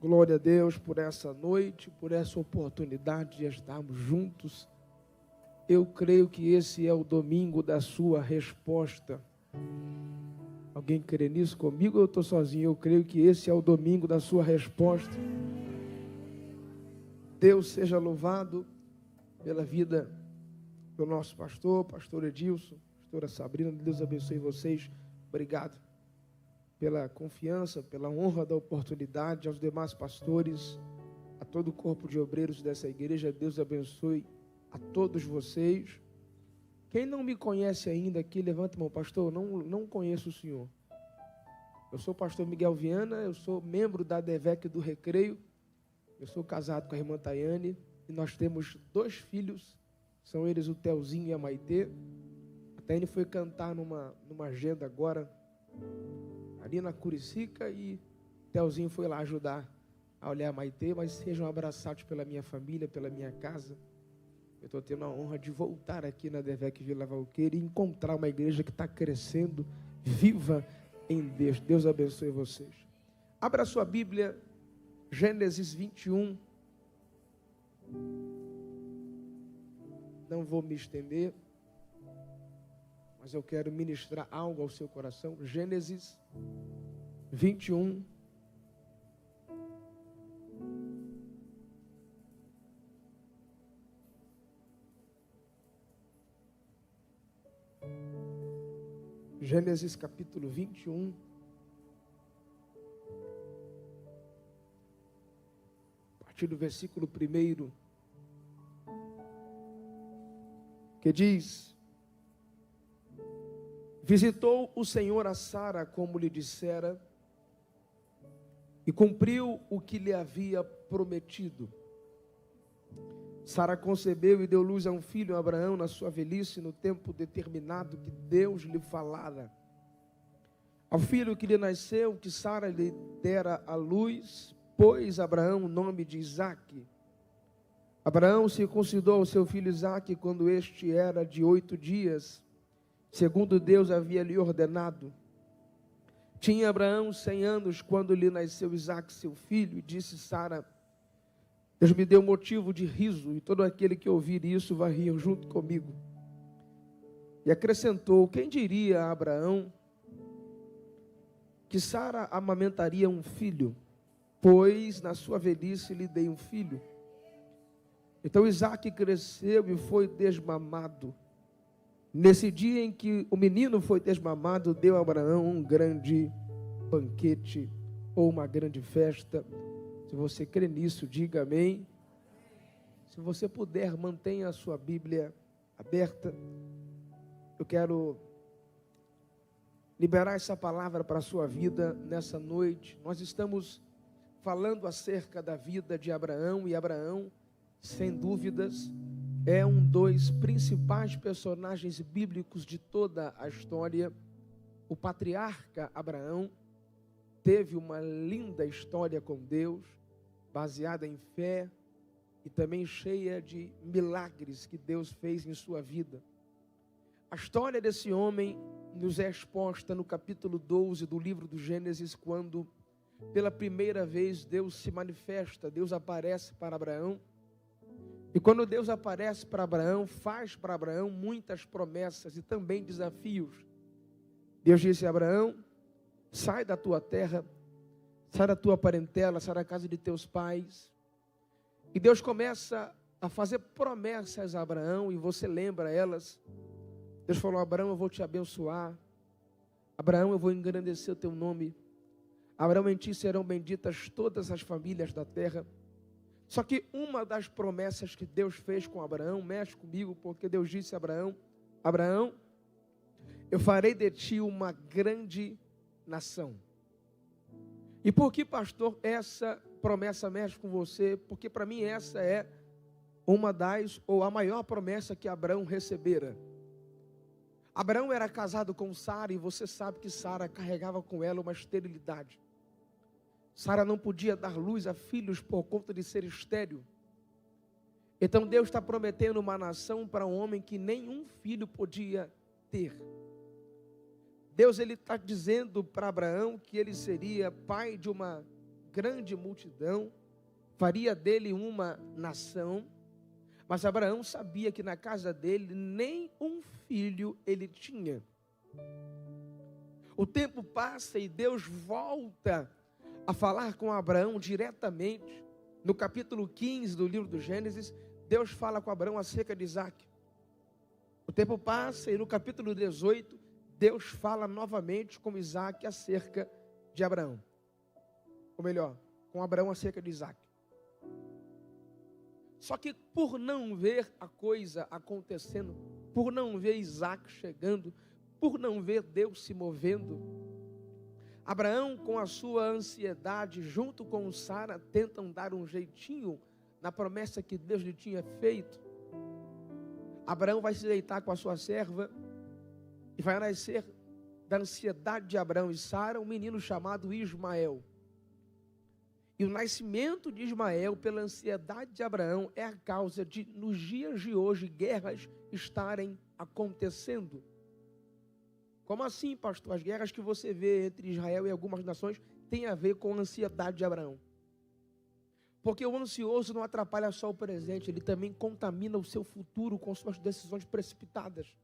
Glória a Deus por essa noite, por essa oportunidade de estarmos juntos. Eu creio que esse é o domingo da sua resposta. Alguém crê nisso comigo ou eu estou sozinho? Eu creio que esse é o domingo da sua resposta. Deus seja louvado pela vida do nosso pastor Edilson, pastora Sabrina. Deus abençoe vocês. Obrigado pela confiança, pela honra da oportunidade, aos demais pastores, a todo o corpo de obreiros dessa igreja. Deus abençoe a todos vocês. Quem não me conhece ainda aqui, levanta a mão. Pastor, não conheço o senhor. Eu sou o pastor Miguel Viana, eu sou membro da DEVEC do Recreio, eu sou casado com a irmã Tayane, e nós temos 2 filhos, são eles o Telzinho e a Maitê. A Tayane foi cantar numa agenda agora, ali na Curicica, e o Telzinho foi lá ajudar a olhar a Maitê. Mas sejam abraçados pela minha família, pela minha casa. Eu estou tendo a honra de voltar aqui na DEVEC Vila Valqueira e encontrar uma igreja que está crescendo, viva em Deus. Deus abençoe vocês. Abra a sua Bíblia, Gênesis 21. Não vou me estender, mas eu quero ministrar algo ao seu coração. Gênesis 21. Gênesis capítulo 21. A partir do versículo 1, que diz: Visitou o Senhor a Sara como lhe dissera, e cumpriu o que lhe havia prometido. Sara concebeu e deu luz a um filho, a Abraão, na sua velhice, no tempo determinado que Deus lhe falara. Ao filho que lhe nasceu, que Sara lhe dera à luz, pôs Abraão o nome de Isaque. Abraão circuncidou o seu filho Isaque quando este era de 8 dias, segundo Deus havia lhe ordenado. Tinha Abraão 100 anos quando lhe nasceu Isaque, seu filho, e disse Sara: Deus me deu motivo de riso, e todo aquele que ouvir isso vai rir junto comigo. E acrescentou: quem diria a Abraão que Sara amamentaria um filho, pois na sua velhice lhe dei um filho. Então Isaque cresceu e foi desmamado. Nesse dia em que o menino foi desmamado, deu a Abraão um grande banquete, ou uma grande festa. Se você crê nisso, diga amém. Se você puder, mantenha a sua Bíblia aberta. Eu quero liberar essa palavra para a sua vida nessa noite. Nós estamos falando acerca da vida de Abraão, e Abraão, sem dúvidas, é um dos principais personagens bíblicos de toda a história. O patriarca Abraão teve uma linda história com Deus, baseada em fé e também cheia de milagres que Deus fez em sua vida. A história desse homem nos é exposta no capítulo 12 do livro do Gênesis, quando pela primeira vez Deus se manifesta, Deus aparece para Abraão. E quando Deus aparece para Abraão, faz para Abraão muitas promessas e também desafios. Deus disse a Abraão: sai da tua terra, sai da tua parentela, sai da casa de teus pais. E Deus começa a fazer promessas a Abraão, e você lembra elas. Deus falou: Abraão, eu vou te abençoar. Abraão, eu vou engrandecer o teu nome. Abraão, em ti serão benditas todas as famílias da terra. Só que uma das promessas que Deus fez com Abraão, mexe comigo, porque Deus disse a Abraão: Abraão, eu farei de ti uma grande nação. E por que, pastor, essa promessa mexe com você? Porque para mim essa é uma das, ou a maior promessa que Abraão recebera. Abraão era casado com Sara, e você sabe que Sara carregava com ela uma esterilidade. Sara não podia dar luz a filhos por conta de ser estéril. Então Deus está prometendo uma nação para um homem que nenhum filho podia ter. Deus está dizendo para Abraão que ele seria pai de uma grande multidão, faria dele uma nação. Mas Abraão sabia que na casa dele nem um filho ele tinha. O tempo passa e Deus volta a falar com Abraão diretamente. No capítulo 15 do livro do Gênesis, Deus fala com Abraão acerca de Isaac. O tempo passa e no capítulo 18, Deus fala novamente com Isaac acerca de Abraão. Ou melhor, com Abraão acerca de Isaac. Só que por não ver a coisa acontecendo, por não ver Isaac chegando, por não ver Deus se movendo, Abraão, com a sua ansiedade, junto com Sara, tentam dar um jeitinho na promessa que Deus lhe tinha feito. Abraão vai se deitar com a sua serva e vai nascer da ansiedade de Abraão e Sara um menino chamado Ismael. E o nascimento de Ismael, pela ansiedade de Abraão, é a causa de, nos dias de hoje, guerras estarem acontecendo. Como assim, pastor? As guerras que você vê entre Israel e algumas nações têm a ver com a ansiedade de Abraão. Porque o ansioso não atrapalha só o presente, ele também contamina o seu futuro com suas decisões precipitadas.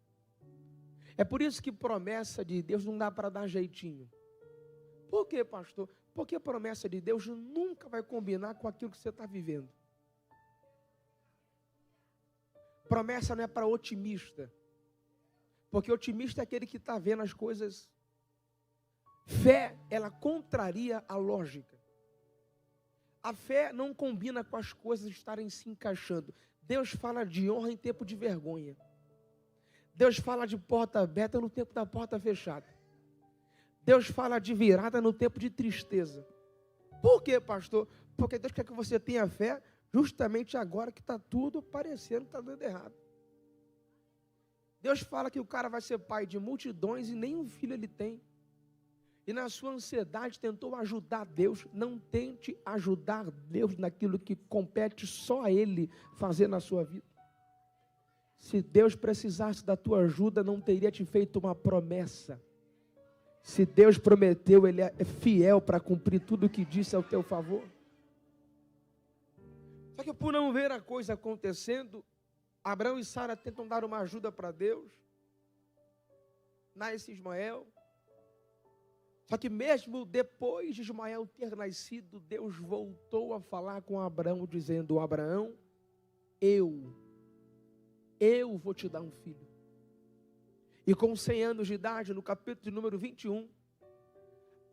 É por isso que promessa de Deus não dá para dar jeitinho. Por quê, pastor? Porque a promessa de Deus nunca vai combinar com aquilo que você está vivendo. Promessa não é para otimista. Porque otimista é aquele que está vendo as coisas. Fé, ela contraria a lógica. A fé não combina com as coisas estarem se encaixando. Deus fala de honra em tempo de vergonha. Deus fala de porta aberta no tempo da porta fechada. Deus fala de virada no tempo de tristeza. Por quê, pastor? Porque Deus quer que você tenha fé justamente agora que está tudo parecendo que está dando errado. Deus fala que o cara vai ser pai de multidões e nenhum filho ele tem. E na sua ansiedade tentou ajudar Deus. Não tente ajudar Deus naquilo que compete só a Ele fazer na sua vida. Se Deus precisasse da tua ajuda, não teria te feito uma promessa. Se Deus prometeu, Ele é fiel para cumprir tudo o que disse ao teu favor. Só que por não ver a coisa acontecendo, Abraão e Sara tentam dar uma ajuda para Deus. Nasce Ismael. Só que mesmo depois de Ismael ter nascido, Deus voltou a falar com Abraão, dizendo: Abraão, eu vou te dar um filho. E com 100 anos de idade, no capítulo de número 21,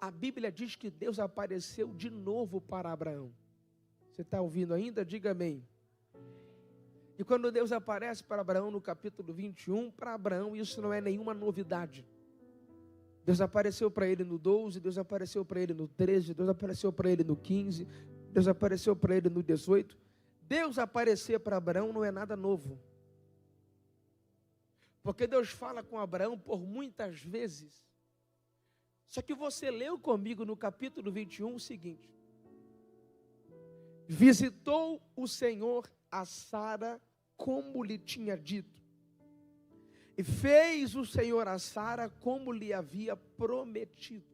a Bíblia diz que Deus apareceu de novo para Abraão. Você está ouvindo ainda? Diga amém. E quando Deus aparece para Abraão no capítulo 21, para Abraão isso não é nenhuma novidade. Deus apareceu para ele no 12, Deus apareceu para ele no 13, Deus apareceu para ele no 15, Deus apareceu para ele no 18. Deus aparecer para Abraão não é nada novo. Porque Deus fala com Abraão por muitas vezes. Só que você leu comigo no capítulo 21 o seguinte: visitou o Senhor a Sara como lhe tinha dito, e fez o Senhor a Sara como lhe havia prometido.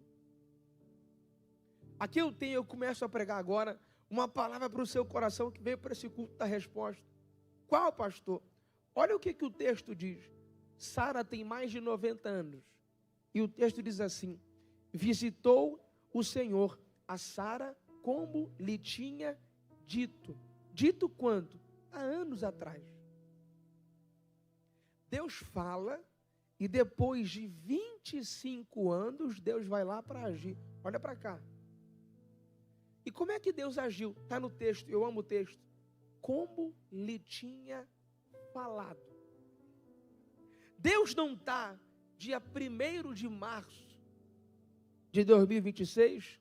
Aqui eu começo a pregar agora uma palavra para o seu coração que veio para esse culto da resposta. Qual, pastor? Olha o que o texto diz. Sara tem mais de 90 anos. E o texto diz assim: visitou o Senhor a Sara como lhe tinha dito. Dito quando? Há anos atrás. Deus fala e depois de 25 anos, Deus vai lá para agir. Olha para cá. E como é que Deus agiu? Está no texto, eu amo o texto. Como lhe tinha falado. Deus não está, dia 1º de março de 2026,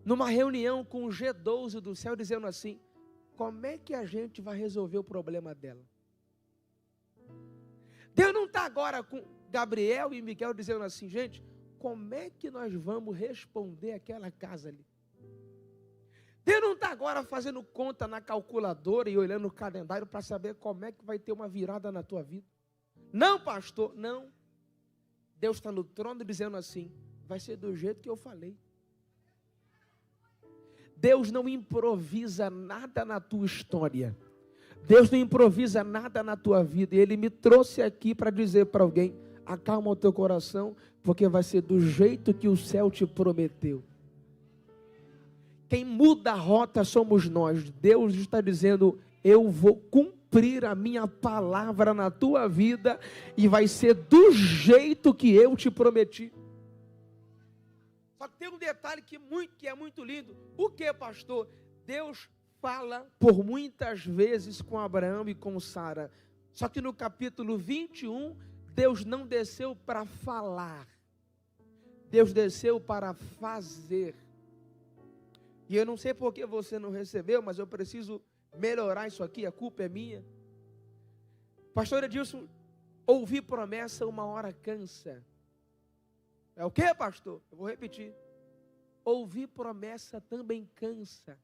numa reunião com o G12 do céu, dizendo assim: como é que a gente vai resolver o problema dela? Deus não está agora com Gabriel e Miguel dizendo assim: gente, como é que nós vamos responder aquela casa ali? Deus não está agora fazendo conta na calculadora e olhando o calendário para saber como é que vai ter uma virada na tua vida. Não, pastor, não. Deus está no trono dizendo assim: vai ser do jeito que eu falei. Deus não improvisa nada na tua história. Deus não improvisa nada na tua vida. E Ele me trouxe aqui para dizer para alguém: acalma o teu coração, porque vai ser do jeito que o céu te prometeu. Quem muda a rota somos nós. Deus está dizendo: eu vou cumprir a minha palavra na tua vida e vai ser do jeito que eu te prometi. Só que tem um detalhe que é muito lindo. O que, pastor? Deus fala por muitas vezes com Abraão e com Sara. Só que no capítulo 21, Deus não desceu para falar. Deus desceu para fazer. E eu não sei por que você não recebeu, mas eu preciso melhorar isso aqui, a culpa é minha. Pastor Edilson, ouvir promessa uma hora cansa. É o que, pastor? Eu vou repetir. Ouvir promessa também cansa.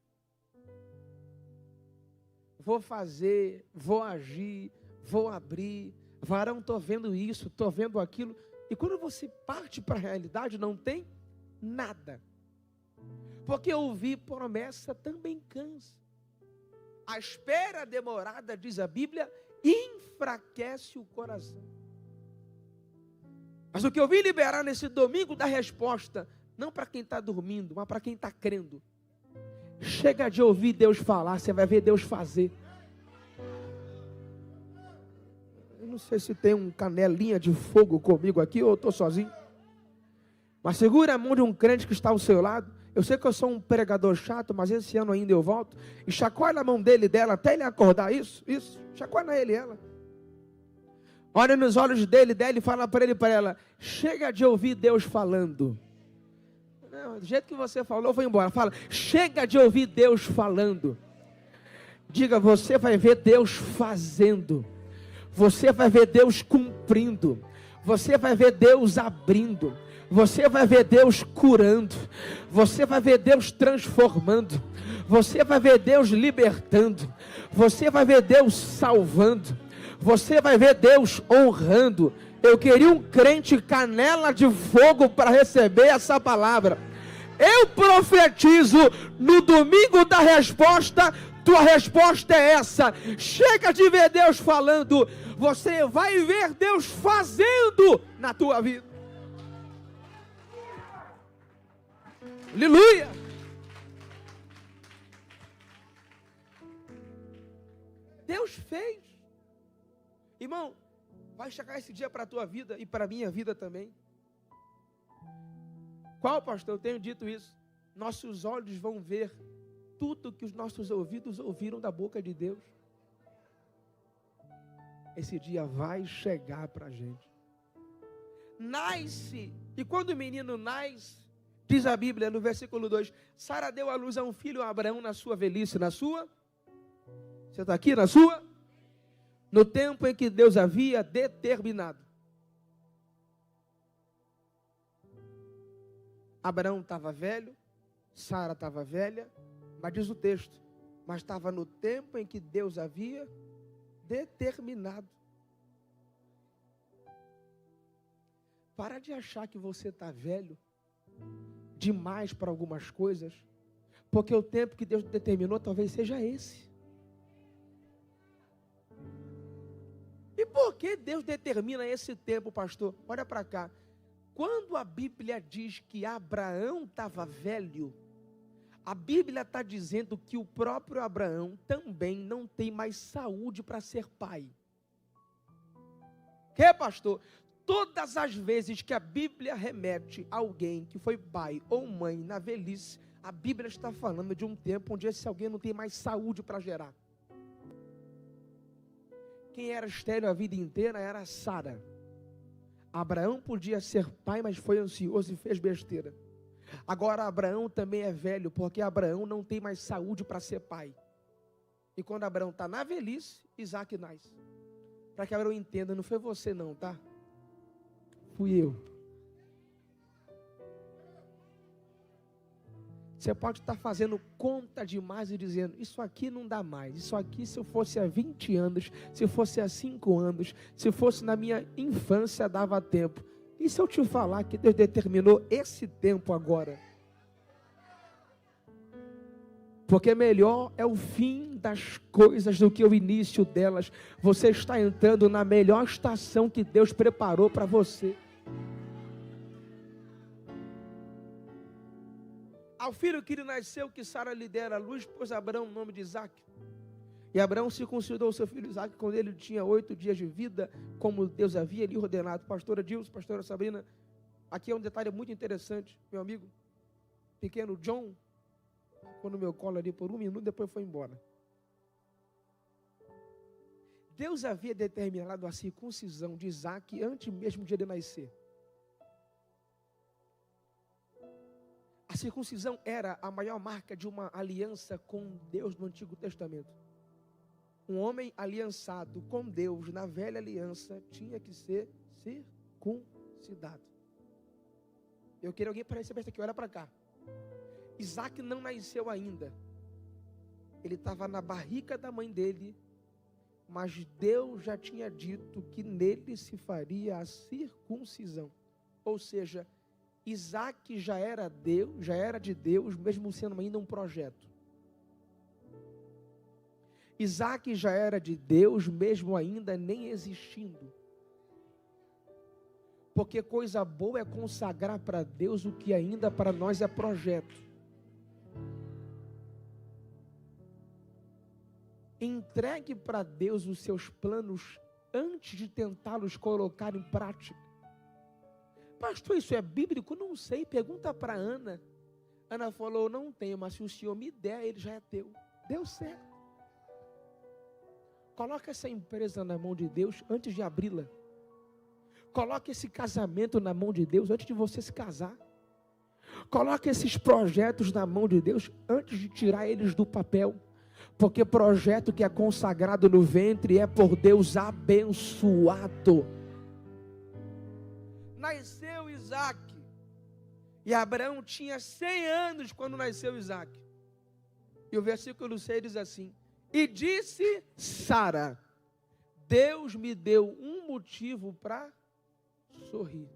Vou fazer, vou agir, vou abrir. Varão, estou vendo isso, estou vendo aquilo. E quando você parte para a realidade, não tem nada. Porque ouvir promessa também cansa. A espera demorada, diz a Bíblia, enfraquece o coração. Mas o que eu vim liberar nesse domingo da resposta, não para quem está dormindo, mas para quem está crendo. Chega de ouvir Deus falar, você vai ver Deus fazer. Eu não sei se tem um canelinha de fogo comigo aqui ou eu estou sozinho. Mas segura a mão de um crente que está ao seu lado. Eu sei que eu sou um pregador chato, mas esse ano ainda eu volto. E chacoalha a mão dele e dela até ele acordar. Isso. Chacoalha ele e ela. Olha nos olhos dele e dela e fala para ele e para ela: chega de ouvir Deus falando. Não, do jeito que você falou, eu vou embora. Fala: chega de ouvir Deus falando. Diga: você vai ver Deus fazendo. Você vai ver Deus cumprindo. Você vai ver Deus abrindo. Você vai ver Deus curando. Você vai ver Deus transformando. Você vai ver Deus libertando. Você vai ver Deus salvando. Você vai ver Deus honrando. Eu queria um crente canela de fogo para receber essa palavra. Eu profetizo no domingo da resposta. Tua resposta é essa: chega de ver Deus falando, você vai ver Deus fazendo na tua vida. Aleluia! Deus fez. Irmão, vai chegar esse dia para a tua vida e para a minha vida também. Qual, pastor? Eu tenho dito isso. Nossos olhos vão ver tudo que os nossos ouvidos ouviram da boca de Deus. Esse dia vai chegar para a gente. Nasce. E quando o menino nasce, diz a Bíblia no versículo 2, Sara deu à luz a um filho, a Abraão, na sua velhice, na sua? Você está aqui, na sua? No tempo em que Deus havia determinado. Abraão estava velho, Sara estava velha, mas diz o texto, mas estava no tempo em que Deus havia determinado. Para de achar que você está velho demais para algumas coisas, porque o tempo que Deus determinou talvez seja esse. E por que Deus determina esse tempo, pastor? Olha para cá. Quando a Bíblia diz que Abraão estava velho, a Bíblia está dizendo que o próprio Abraão também não tem mais saúde para ser pai. Que, pastor? Todas as vezes que a Bíblia remete a alguém que foi pai ou mãe na velhice, a Bíblia está falando de um tempo onde esse alguém não tem mais saúde para gerar. Quem era estéril a vida inteira era Sara. Abraão podia ser pai, mas foi ansioso e fez besteira. Agora Abraão também é velho, porque Abraão não tem mais saúde para ser pai. E quando Abraão está na velhice, Isaac nasce. Para que Abraão entenda, não foi você não, tá? Fui eu. Você pode estar fazendo conta demais e dizendo, isso aqui não dá mais. Isso aqui, se eu fosse há 20 anos, se fosse há 5 anos, se fosse na minha infância, dava tempo. E se eu te falar que Deus determinou esse tempo agora? Porque melhor é o fim das coisas do que o início delas. Você está entrando na melhor estação que Deus preparou para você. Ao filho que lhe nasceu, que Sara lhe dera a luz, pôs Abraão o nome de Isaque. E Abraão circuncidou seu filho Isaque quando ele tinha 8 dias de vida, como Deus havia lhe ordenado. Pastora Dilson, pastora Sabrina, aqui é um detalhe muito interessante, meu amigo. Pequeno John, ficou no meu colo ali por 1 minuto, depois foi embora. Deus havia determinado a circuncisão de Isaque antes mesmo de ele nascer. A circuncisão era a maior marca de uma aliança com Deus no Antigo Testamento. Um homem aliançado com Deus na velha aliança tinha que ser circuncidado. Eu queria alguém para receber isso aqui, olha para cá. Isaque não nasceu ainda. Ele estava na barriga da mãe dele, mas Deus já tinha dito que nele se faria a circuncisão. Ou seja, Isaque já era de Deus, mesmo sendo ainda um projeto. Isaque já era de Deus, mesmo ainda nem existindo. Porque coisa boa é consagrar para Deus o que ainda para nós é projeto. Entregue para Deus os seus planos antes de tentá-los colocar em prática. Pastor, isso é bíblico? Não sei, pergunta para Ana. Ana falou, não tenho, mas se o Senhor me der, ele já é teu. Deu certo. Coloca essa empresa na mão de Deus antes de abri-la. Coloque esse casamento na mão de Deus antes de você se casar. Coloque esses projetos na mão de Deus antes de tirar eles do papel. Porque projeto que é consagrado no ventre é por Deus abençoado. Nasceu Isaque. E Abraão tinha 100 anos quando nasceu Isaque. E o versículo 6 diz assim: e disse Sara, Deus me deu um motivo para sorrir.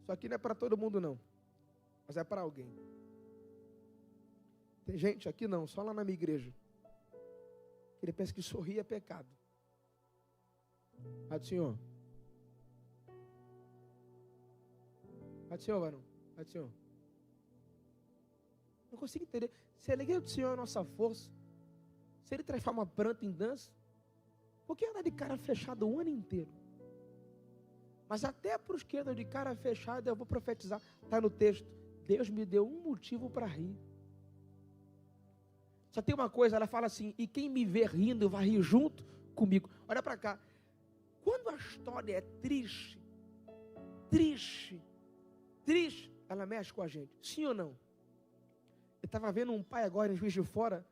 Isso aqui não é para todo mundo não, mas é para alguém. Tem gente aqui não, só lá na minha igreja, que ele pensa que sorrir é pecado. Pai do Senhor. Pai do Senhor, varão. Pai do Senhor. Não consigo entender. Se a alegria do Senhor é a nossa força, se Ele transforma a planta em dança, por que andar de cara fechada o ano inteiro? Mas até para os que andam de cara fechada, eu vou profetizar. Está no texto. Deus me deu um motivo para rir. Só tem uma coisa, ela fala assim, e quem me vê rindo vai rir junto comigo. Olha para cá. Quando a história é triste, ela mexe com a gente. Sim ou não? Eu estava vendo um pai agora em Juiz de Fora,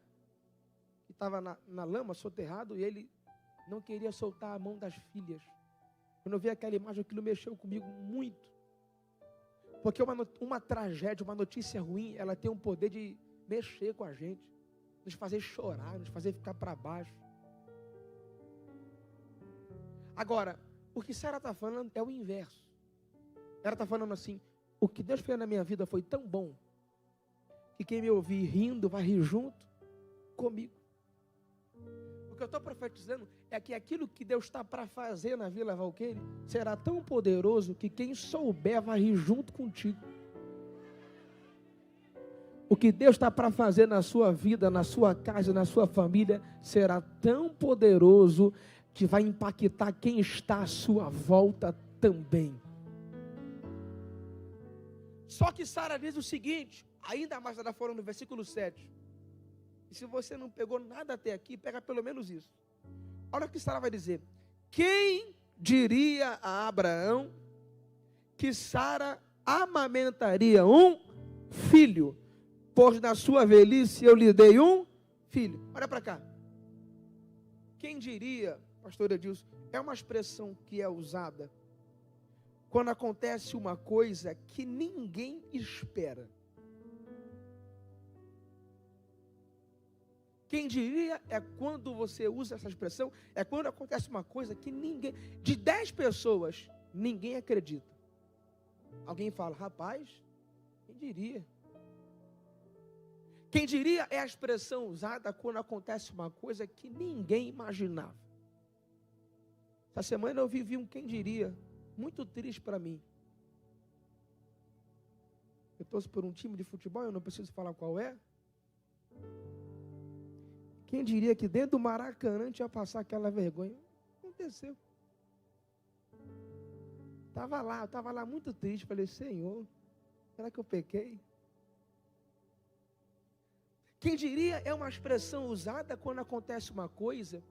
que estava na lama, soterrado, e ele não queria soltar a mão das filhas. Quando eu vi aquela imagem, aquilo mexeu comigo muito. Porque uma tragédia, uma notícia ruim, ela tem um poder de mexer com a gente, nos fazer chorar, nos fazer ficar para baixo. Agora, o que Sara está falando é o inverso. Ela está falando assim, o que Deus fez na minha vida foi tão bom, que quem me ouvir rindo vai rir junto comigo. O que eu estou profetizando é que aquilo que Deus está para fazer na Vila Valqueire será tão poderoso que quem souber vai rir junto contigo. O que Deus está para fazer na sua vida, na sua casa, na sua família, será tão poderoso que vai impactar quem está à sua volta também. Só que Sara diz o seguinte, ainda mais ela falando no versículo 7. E se você não pegou nada até aqui, pega pelo menos isso. Olha o que Sara vai dizer. Quem diria a Abraão que Sara amamentaria um filho? Pois na sua velhice eu lhe dei um filho. Olha para cá. Quem diria, pastor Edilson, é uma expressão que é usada quando acontece uma coisa que ninguém espera. Quem diria é quando você usa essa expressão, é quando acontece uma coisa que ninguém, de 10 pessoas, ninguém acredita. Alguém fala, rapaz, quem diria? Quem diria é a expressão usada quando acontece uma coisa que ninguém imaginava. Essa semana eu vivi um quem diria, muito triste para mim. Eu torço por um time de futebol, eu não preciso falar qual é. Quem diria que dentro do Maracanã a gente ia passar aquela vergonha? Aconteceu. Estava lá muito triste. Falei, Senhor, será que eu pequei? Quem diria é uma expressão usada quando acontece uma coisa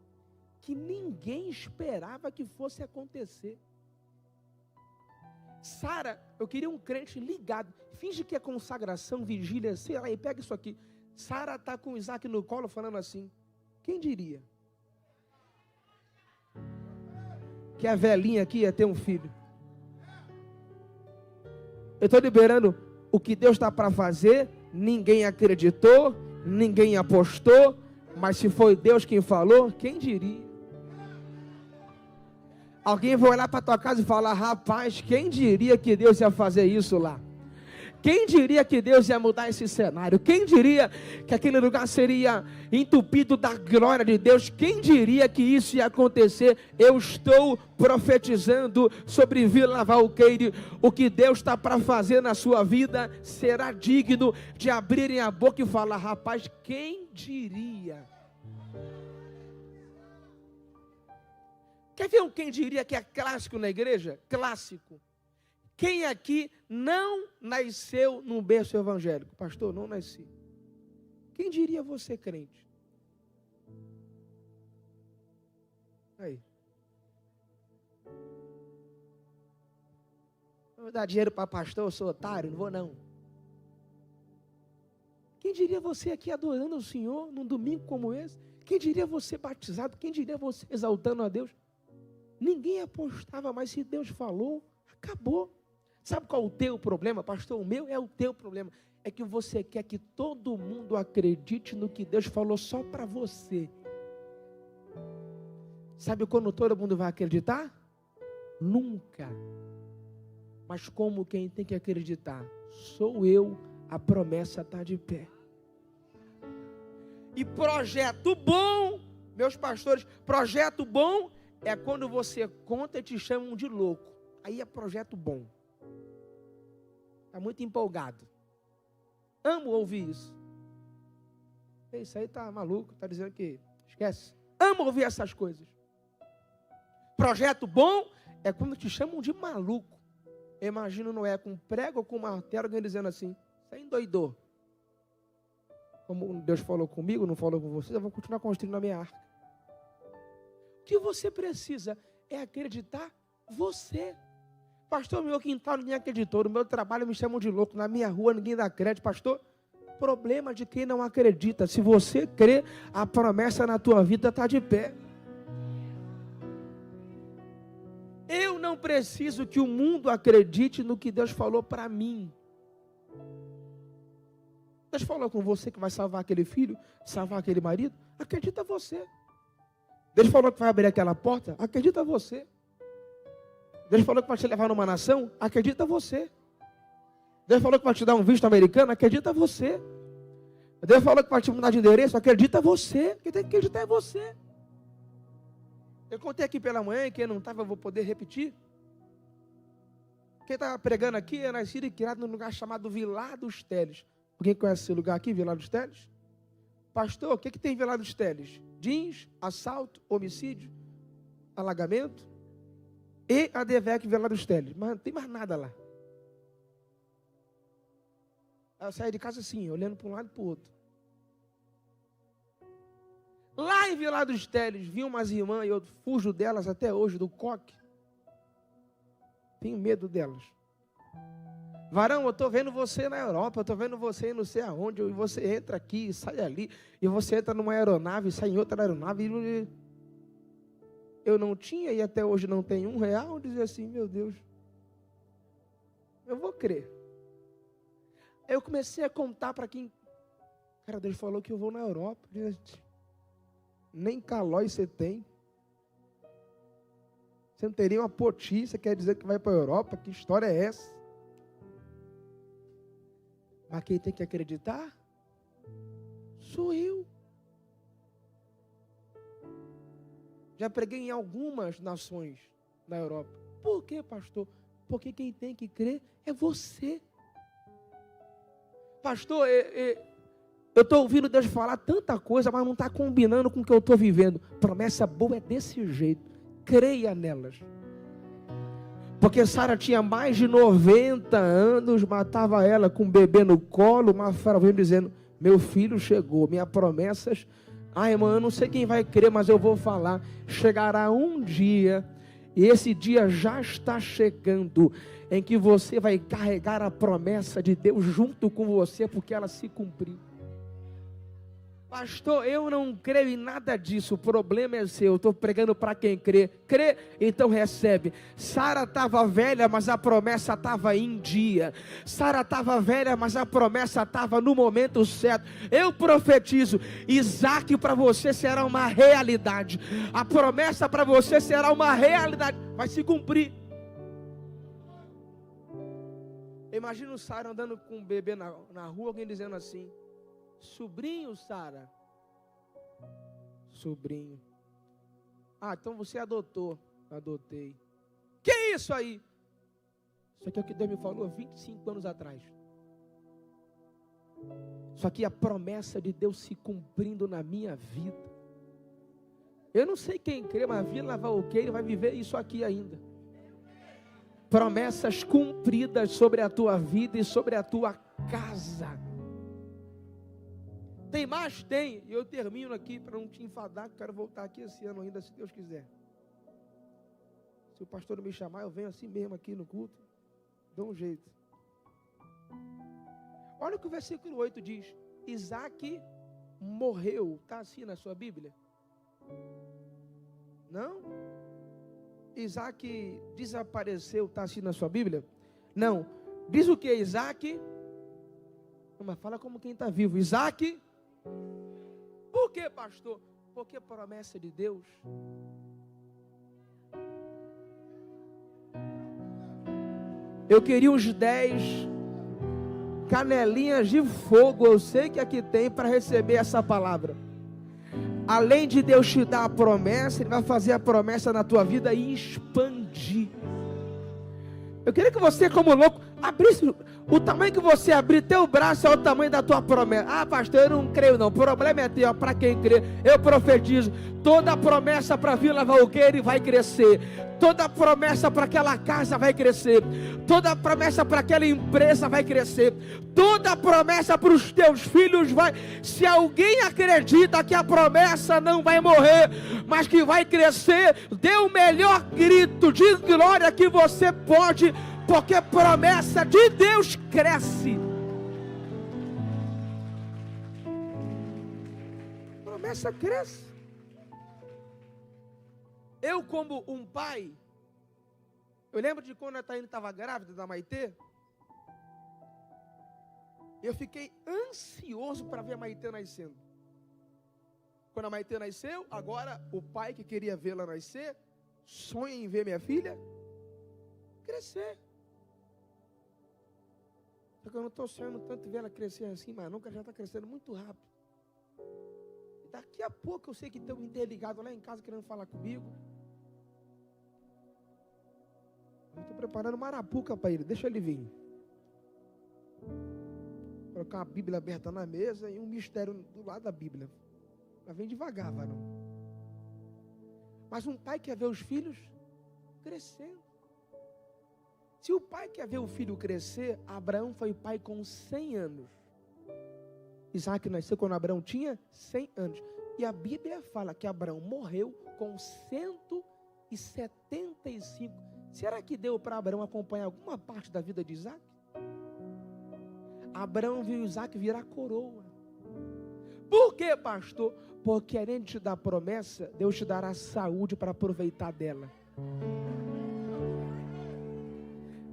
que ninguém esperava que fosse acontecer. Sara, eu queria um crente ligado. Finge que é consagração, vigília, sei lá, e pega isso aqui. Sara está com Isaac no colo falando assim. Quem diria? Que a velhinha aqui ia ter um filho. Eu estou liberando o que Deus está para fazer. Ninguém acreditou, ninguém apostou. Mas se foi Deus quem falou, quem diria? Alguém vai olhar para tua casa e falar, rapaz, quem diria que Deus ia fazer isso lá? Quem diria que Deus ia mudar esse cenário? Quem diria que aquele lugar seria entupido da glória de Deus? Quem diria que isso ia acontecer? Eu estou profetizando sobre Vila Valqueire. O que Deus está para fazer na sua vida será digno de abrirem a boca e falar, rapaz, quem diria? Quer ver um quem diria que é clássico na igreja? Clássico. Quem aqui não nasceu num berço evangélico? Pastor, não nasci. Quem diria você, crente? Aí. Não vou dar dinheiro para pastor, eu sou otário, não vou não. Quem diria você aqui adorando o Senhor num domingo como esse? Quem diria você batizado? Quem diria você exaltando a Deus? Ninguém apostava, mas se Deus falou, acabou. Sabe qual é o teu problema, pastor? O meu é o teu problema. É que você quer que todo mundo acredite no que Deus falou só para você. Sabe quando todo mundo vai acreditar? Nunca. Mas como quem tem que acreditar? Sou eu, a promessa está de pé. E projeto bom, meus pastores, projeto bom é quando você conta e te chamam de louco. Aí é projeto bom. Está muito empolgado. Amo ouvir isso. Isso aí está maluco, está dizendo que esquece. Amo ouvir essas coisas. Projeto bom é quando te chamam de maluco. Eu imagino Noé com prego ou com martelo, alguém dizendo assim, você endoidou. Como Deus falou comigo, não falou com vocês, eu vou continuar construindo a minha arca. O que você precisa é acreditar você. Pastor, no meu quintal ninguém acreditou, no meu trabalho me chamam de louco, na minha rua ninguém dá crédito. Pastor, problema de quem não acredita. Se você crê, a promessa na tua vida está de pé. Eu não preciso que o mundo acredite no que Deus falou para mim. Deus falou com você que vai salvar aquele filho, salvar aquele marido, acredita você. Deus falou que vai abrir aquela porta, acredita você. Deus falou que vai te levar numa nação, acredita você. Deus falou que vai te dar um visto americano, acredita você. Deus falou que vai te mudar de endereço, acredita você. Quem tem que acreditar é você. Eu contei aqui pela manhã, quem não estava eu vou poder repetir. Quem estava pregando aqui é nascido e criado num lugar chamado Vilar dos Teles. Alguém conhece esse lugar aqui, Vilar dos Teles? Pastor, o que tem em Vilar dos Teles? Jeans, assalto, homicídio, alagamento e a DEVEC Vilar dos Teles. Mas não tem mais nada lá. Eu saí de casa assim, olhando para um lado e para o outro. Lá em Vilar dos Teles, vi umas irmãs e eu fujo delas até hoje, do coque. Tenho medo delas. Varão, eu estou vendo você na Europa, eu estou vendo você não sei aonde, e você entra aqui, sai ali, e você entra numa aeronave, sai em outra aeronave, e eu não tinha, e até hoje não tenho R$1, eu dizia assim, meu Deus, eu vou crer. Aí eu comecei a contar para quem, cara, Deus falou que eu vou na Europa, nem calói você tem, você não teria uma poti, você quer dizer que vai para a Europa, que história é essa? Mas quem tem que acreditar? Sou eu. Já preguei em algumas nações na Europa. Por quê, pastor? Porque quem tem que crer é você. Pastor, eu estou ouvindo Deus falar tanta coisa, mas não está combinando com o que eu estou vivendo. Promessa boa é desse jeito. Creia nelas. Porque Sara tinha mais de 90 anos, matava ela com um bebê no colo, mas Faraó veio dizendo, meu filho chegou, minhas promessas, irmã, eu não sei quem vai crer, mas eu vou falar, chegará um dia, e esse dia já está chegando, em que você vai carregar a promessa de Deus junto com você, porque ela se cumpriu. Pastor, eu não creio em nada disso, o problema é seu, eu estou pregando para quem crê. Crê, então recebe. Sara estava velha, mas a promessa estava em dia. Sara estava velha, mas a promessa estava no momento certo. Eu profetizo, Isaac para você será uma realidade. A promessa para você será uma realidade, vai se cumprir. Imagina o Sara andando com um bebê na rua, alguém dizendo assim, sobrinho, Sara. Sobrinho. Então você adotou. Adotei. Que isso aí? Isso aqui é o que Deus me falou 25 anos atrás. Isso aqui é a promessa de Deus se cumprindo na minha vida. Eu não sei quem crê, mas Vila Valqueire vai viver isso aqui ainda. Promessas cumpridas sobre a tua vida e sobre a tua casa. Tem mais? Tem. E eu termino aqui para não te enfadar, que eu quero voltar aqui esse ano ainda, se Deus quiser. Se o pastor não me chamar, eu venho assim mesmo aqui no culto. Dou um jeito. Olha o que o versículo 8 diz. Isaac morreu. Está assim na sua Bíblia? Não? Isaac desapareceu. Está assim na sua Bíblia? Não. Diz o que? Isaac? Mas fala como quem está vivo. Isaac? Por que, pastor? Porque promessa de Deus. Eu queria uns 10 canelinhas de fogo, eu sei que aqui tem, para receber essa palavra. Além de Deus te dar a promessa, Ele vai fazer a promessa na tua vida e expandir. Eu queria que você, como louco, abrisse. O tamanho que você abrir teu braço é o tamanho da tua promessa. Pastor, eu não creio não. O problema é teu, para quem crê. Eu profetizo. Toda promessa para Vila Valqueire vai crescer. Toda promessa para aquela casa vai crescer. Toda promessa para aquela empresa vai crescer. Toda promessa para os teus filhos vai. Se alguém acredita que a promessa não vai morrer, mas que vai crescer, dê o melhor grito de glória que você pode. Porque promessa de Deus cresce. Promessa cresce. Eu, como um pai, eu lembro de quando a Taíne estava grávida da Maitê. Eu fiquei ansioso para ver a Maitê nascendo. Quando a Maitê nasceu, agora o pai que queria vê-la nascer, sonha em ver minha filha crescer. Só que eu não estou sonhando tanto ver ela crescer assim, mas nunca, já está crescendo muito rápido. E daqui a pouco eu sei que tem um interligado lá em casa querendo falar comigo. Eu estou preparando uma arapuca para ele, deixa ele vir. Vou colocar uma Bíblia aberta na mesa e um mistério do lado da Bíblia. Mas vem devagar, varão. Mas um pai quer ver os filhos crescendo. Se o pai quer ver o filho crescer, Abraão foi pai com 100 anos. Isaac nasceu quando Abraão tinha 100 anos. E a Bíblia fala que Abraão morreu com 175. Será que deu para Abraão acompanhar alguma parte da vida de Isaac? Abraão viu Isaac virar coroa. Por quê, pastor? Porque além de te dar promessa, Deus te dará saúde para aproveitar dela.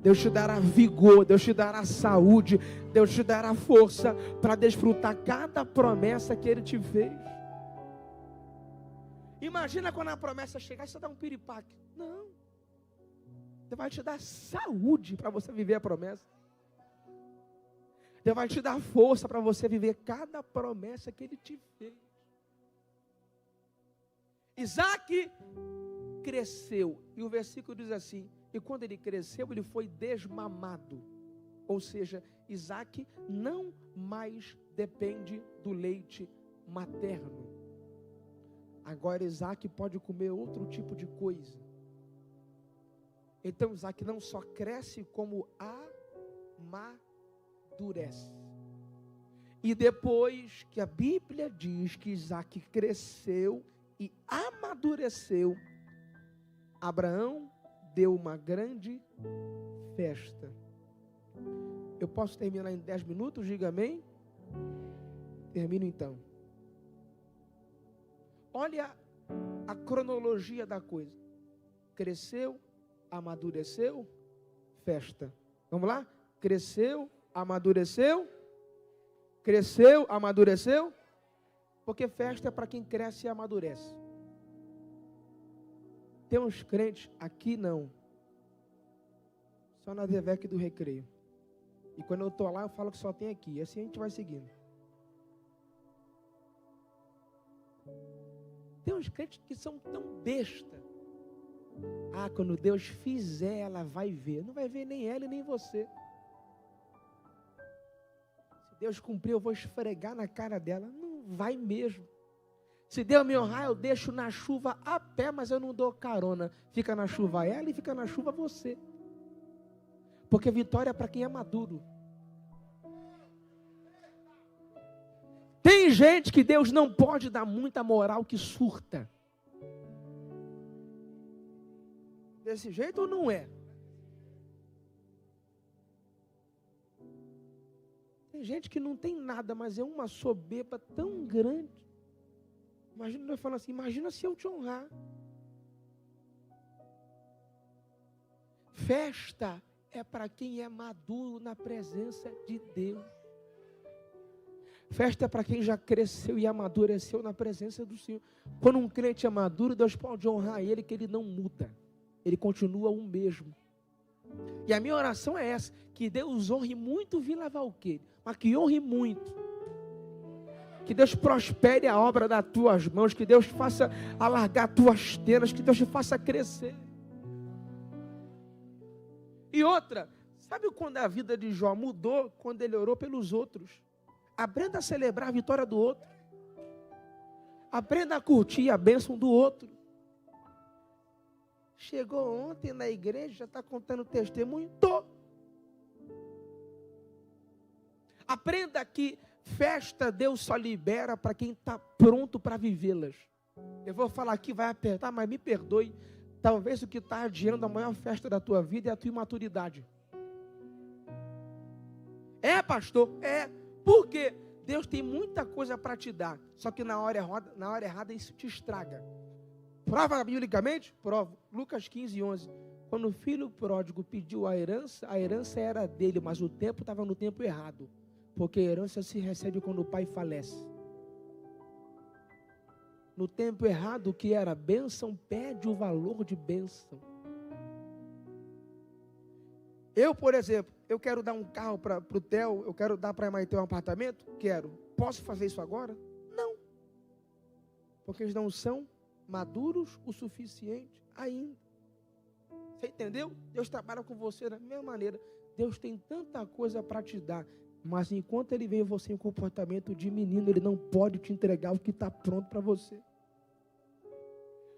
Deus te dará vigor, Deus te dará saúde, Deus te dará força para desfrutar cada promessa que Ele te fez. Imagina quando a promessa chegar, você dá um piripaque. Não. Ele vai te dar saúde para você viver a promessa. Deus vai te dar força para você viver cada promessa que Ele te fez. Isaac cresceu, e o versículo diz assim, e quando ele cresceu, ele foi desmamado. Ou seja, Isaac não mais depende do leite materno. Agora Isaac pode comer outro tipo de coisa. Então Isaac não só cresce, como amadurece. E depois que a Bíblia diz que Isaac cresceu e amadureceu, Abraão deu uma grande festa. Eu posso terminar em 10 minutos? Diga amém. Termino então. Olha a cronologia da coisa. Cresceu, amadureceu, festa. Vamos lá? Cresceu, amadureceu. Cresceu, amadureceu. Porque festa é para quem cresce e amadurece. Tem uns crentes, aqui não. Só na Devec do Recreio. E quando eu estou lá, eu falo que só tem aqui. E assim a gente vai seguindo. Tem uns crentes que são tão besta. Ah, quando Deus fizer, ela vai ver. Não vai ver nem ela e nem você. Se Deus cumprir, eu vou esfregar na cara dela. Não vai mesmo. Se Deus me honrar, eu deixo na chuva a pé, mas eu não dou carona. Fica na chuva ela e fica na chuva você. Porque vitória é para quem é maduro. Tem gente que Deus não pode dar muita moral que surta. Desse jeito ou não é? Tem gente que não tem nada, mas é uma soberba tão grande. Imagina eu falando assim, imagina se eu te honrar. Festa é para quem é maduro na presença de Deus. Festa é para quem já cresceu e amadureceu na presença do Senhor. Quando um crente é maduro, Deus pode honrar ele, que ele não muda. Ele continua o mesmo. E a minha oração é essa, que Deus honre muito Vila Valqueire, mas que honre muito. Que Deus prospere a obra das tuas mãos, que Deus faça alargar tuas tendas, que Deus te faça crescer. E outra, sabe quando a vida de Jó mudou? Quando ele orou pelos outros. Aprenda a celebrar a vitória do outro. Aprenda a curtir a bênção do outro. Chegou ontem na igreja, já está contando testemunho? Tô. Aprenda que festa Deus só libera para quem está pronto para vivê-las. Eu vou falar aqui, vai apertar, mas me perdoe. Talvez o que está adiando a maior festa da tua vida é a tua imaturidade. É, pastor? É. Por quê? Deus tem muita coisa para te dar. Só que na hora errada isso te estraga. Prova biblicamente? Prova. Lucas 15:11. Quando o filho pródigo pediu a herança era dele, mas o tempo estava no tempo errado. Porque a herança se recebe quando o pai falece. No tempo errado, o que era bênção, perde o valor de bênção. Eu, por exemplo, eu quero dar um carro para o Theo, eu quero dar para a Maite um apartamento? Quero. Posso fazer isso agora? Não. Porque eles não são maduros o suficiente ainda. Você entendeu? Deus trabalha com você da mesma maneira. Deus tem tanta coisa para te dar. Mas enquanto Ele vê você em comportamento de menino, Ele não pode te entregar o que está pronto para você.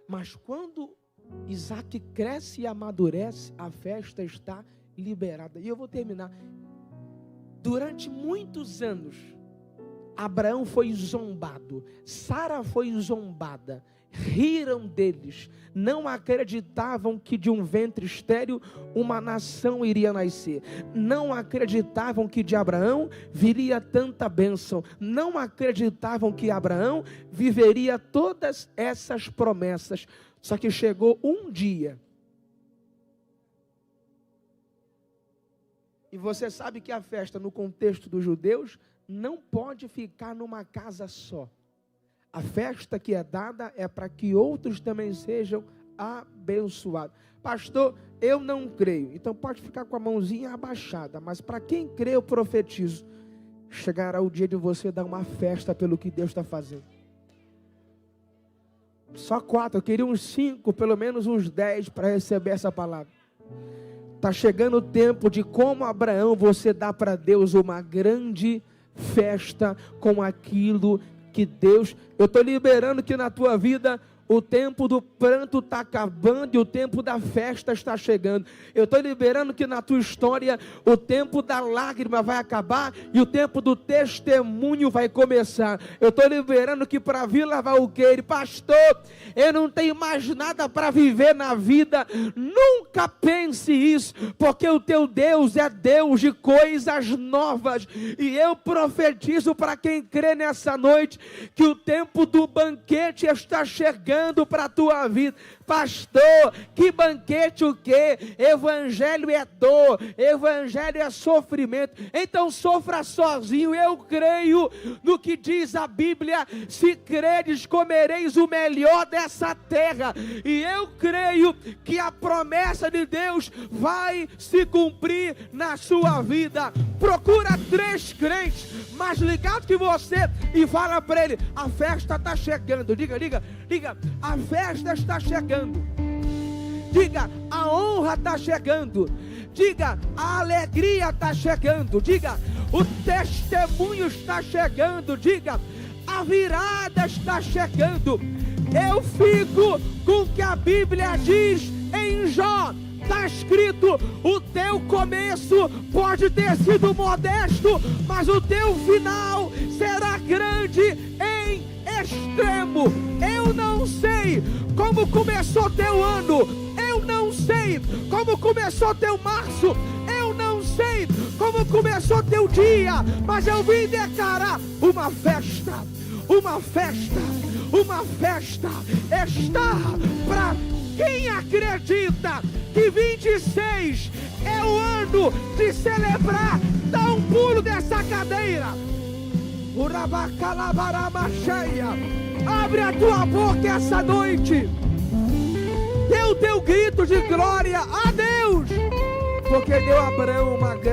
Mas quando Isaac cresce e amadurece, a festa está liberada. E eu vou terminar. Durante muitos anos, Abraão foi zombado, Sara foi zombada, riram deles, não acreditavam que de um ventre estéril uma nação iria nascer, não acreditavam que de Abraão viria tanta bênção, não acreditavam que Abraão viveria todas essas promessas. Só que chegou um dia, e você sabe que a festa no contexto dos judeus não pode ficar numa casa só. A festa que é dada é para que outros também sejam abençoados. Pastor, eu não creio. Então pode ficar com a mãozinha abaixada. Mas para quem crê, eu profetizo. chegará o dia de você dar uma festa pelo que Deus está fazendo. Só 4, eu queria uns 5, pelo menos uns 10 para receber essa palavra. Está chegando o tempo de, como Abraão, você dá para Deus uma grande festa com aquilo que Deus... Eu estou liberando que na tua vida o tempo do pranto está acabando e o tempo da festa está chegando. Eu estou liberando que na tua história o tempo da lágrima vai acabar e o tempo do testemunho vai começar. Eu estou liberando que para Vila Valqueire, pastor, eu não tenho mais nada para viver na vida. Nunca pense isso, porque o teu Deus é Deus de coisas novas. E eu profetizo para quem crê nessa noite que o tempo do banquete está chegando para a tua vida. Pastor, que banquete o quê? Evangelho é dor, evangelho é sofrimento. Então sofra sozinho. Eu creio no que diz a Bíblia: se creres, comereis o melhor dessa terra. E eu creio que a promessa de Deus vai se cumprir na sua vida. Procura 3 crentes mais ligados que você e fala para ele: a festa está chegando. Diga, a festa está chegando. Diga, a honra está chegando. Diga, a alegria está chegando. Diga, o testemunho está chegando. Diga, a virada está chegando. Eu fico com o que a Bíblia diz em Jó. Está escrito: o teu começo pode ter sido modesto, mas o teu final será grande em extremo. Eu não sei como começou teu ano, eu não sei como começou teu março, eu não sei como começou teu dia, mas eu vim declarar uma festa, uma festa, uma festa está para quem acredita que 26 é o ano de celebrar. Dá um pulo dessa cadeira. Abre a tua boca essa noite. Dê o teu grito de glória a Deus, porque deu a Abraão uma grande